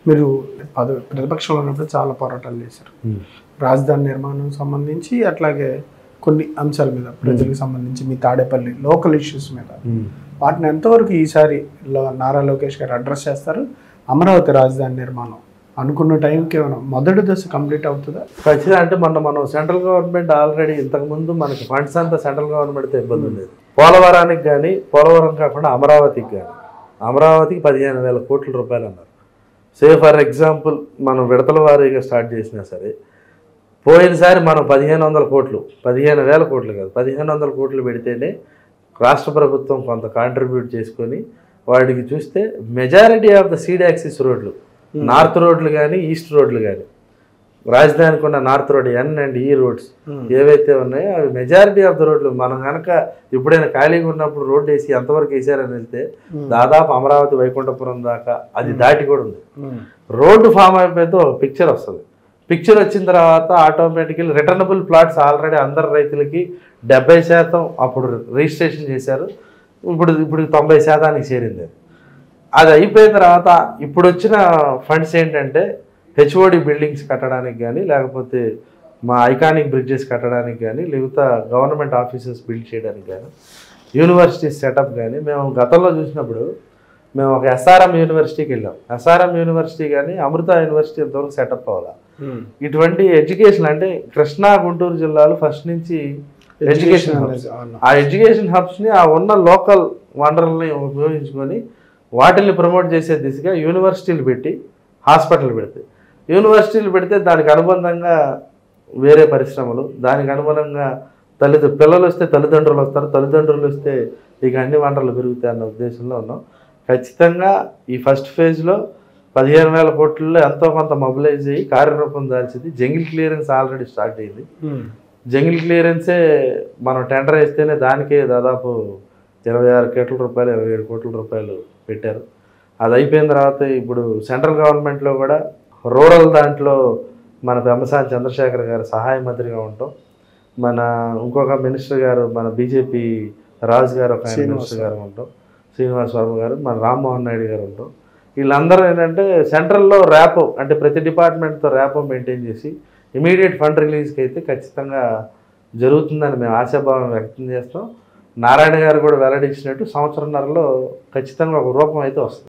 మీరు ప్రతిపక్షంలో ఉన్నప్పుడు చాలా పోరాటాలు చేశారు. రాజధాని నిర్మాణం సంబంధించి అట్లాగే కొన్ని అంశాల మీద ప్రజలకు సంబంధించి మీ తాడేపల్లి లోకల్ ఇష్యూస్ మీద వాటిని ఎంతవరకు ఈసారి నారా లోకేష్ గారు అడ్రస్ చేస్తారు? అమరావతి రాజధాని నిర్మాణం అనుకున్న టైంకి ఏమైనా మొదటి దశ కంప్లీట్ అవుతుందా? ఖచ్చితంగా. అంటే మనం సెంట్రల్ గవర్నమెంట్ ఆల్రెడీ ఇంతకుముందు మనకి ఫండ్స్ అంతా సెంట్రల్ గవర్నమెంట్తో ఇబ్బంది ఉండేది. పోలవరానికి కానీ, పోలవరం కాకుండా అమరావతికి కానీ, అమరావతికి 15,000 కోట్ల రూపాయలు అన్నారు. ఫర్ ఎగ్జాంపుల్ మనం విడతల వారీగా స్టార్ట్ చేసినా సరే, పోయినసారి మనం 1,500 కోట్లు, 15,000 కోట్లు కాదు, 1,500 కోట్లు పెడితేనే రాష్ట్ర ప్రభుత్వం కొంత కాంట్రిబ్యూట్ చేసుకొని వాడికి చూస్తే majority of the seed axis రోడ్లు, నార్త్ రోడ్లు కానీ ఈస్ట్ రోడ్లు కానీ, రాజధానికి ఉన్న నార్త్ రోడ్ ఎన్ అండ్ ఈ రోడ్స్ ఏవైతే ఉన్నాయో అవి మెజారిటీ ఆఫ్ ద రోడ్లు. మనం కనుక ఎప్పుడైనా ఖాళీగా ఉన్నప్పుడు రోడ్డు వేసి ఎంతవరకు వేసారని వెళ్తే దాదాపు అమరావతి వైకుంఠపురం దాకా అది దాటి కూడా ఉంది. రోడ్డు ఫామ్ అయిపోతే ఒక పిక్చర్ వస్తుంది. పిక్చర్ వచ్చిన తర్వాత ఆటోమేటికల్లీ రిటర్నబుల్ ప్లాట్స్ ఆల్రెడీ అందరు రైతులకి 70% అప్పుడు రిజిస్ట్రేషన్ చేశారు. ఇప్పుడు 90% చేరింది. అది అయిపోయిన తర్వాత ఇప్పుడు వచ్చిన ఫండ్స్ ఏంటంటే హెచ్ఓడి బిల్డింగ్స్ కట్టడానికి కానీ, లేకపోతే మా ఐకానిక్ బ్రిడ్జెస్ కట్టడానికి కానీ, లేకపోతే గవర్నమెంట్ ఆఫీసెస్ బిల్డ్ చేయడానికి కానీ, యూనివర్సిటీస్ సెటప్ కానీ. మేము గతంలో చూసినప్పుడు మేము ఒక ఎస్ఆర్ఎం యూనివర్సిటీకి వెళ్ళాం. ఎస్ఆర్ఎం యూనివర్సిటీ కానీ అమృత యూనివర్సిటీ ఎంతవరకు సెటప్ అవ్వాలా. ఇటువంటి ఎడ్యుకేషన్ అంటే కృష్ణా గుంటూరు జిల్లాలు ఫస్ట్ నుంచి ఎడ్యుకేషన్ హబ్స్. ఆ ఎడ్యుకేషన్ హబ్స్ని ఆ ఉన్న లోకల్ వనరుల్ని ఉపయోగించుకొని వాటిని ప్రమోట్ చేసే దిశగా యూనివర్సిటీలు పెట్టి హాస్పిటల్ పెడితే, యూనివర్సిటీలు పెడితే దానికి అనుబంధంగా వేరే పరిశ్రమలు, దానికి అనుగుణంగా పిల్లలు వస్తే తల్లిదండ్రులు వస్తారు, తల్లిదండ్రులు వస్తే ఇక అన్ని వనరులు పెరుగుతాయి అన్న ఉద్దేశంలో ఉన్నాం. ఖచ్చితంగా ఈ ఫస్ట్ ఫేజ్లో 15,000 కోట్లలో ఎంతో కొంత మొబిలైజ్ అయ్యి కార్యరూపం దాల్చింది. జంగిల్ క్లియరెన్స్ ఆల్రెడీ స్టార్ట్ అయ్యింది. జంగిల్ క్లియరెన్సే మనం టెండర్ వేస్తేనే దానికే దాదాపు 26 కోట్ల రూపాయలు, 27 కోట్ల రూపాయలు పెట్టారు. అది అయిపోయిన తర్వాత ఇప్పుడు సెంట్రల్ గవర్నమెంట్లో కూడా రూరల్ దాంట్లో మన పెమ్మసాని చంద్రశేఖర్ గారు సహాయ మంత్రిగా ఉంటాం. మన ఇంకొక మినిస్టర్ గారు మన బీజేపీ రాజు గారు ఒక మినిస్టర్ గారు ఉంటాం, శ్రీనివాస్ వర్మ గారు, మన రామ్మోహన్ నాయుడు గారు ఉంటాం. వీళ్ళందరూ ఏంటంటే సెంట్రల్లో ర్యాపో అంటే ప్రతి డిపార్ట్మెంట్తో ర్యాపో మెయింటైన్ చేసి ఇమీడియట్ ఫండ్ రిలీజ్కి అయితే ఖచ్చితంగా జరుగుతుందని మేము ఆశాభావం వ్యక్తం చేస్తాం. నారాయణ గారు కూడా వెల్లడించినట్టు సంవత్సరంన్నరలో ఖచ్చితంగా ఒక రూపం అయితే వస్తుంది.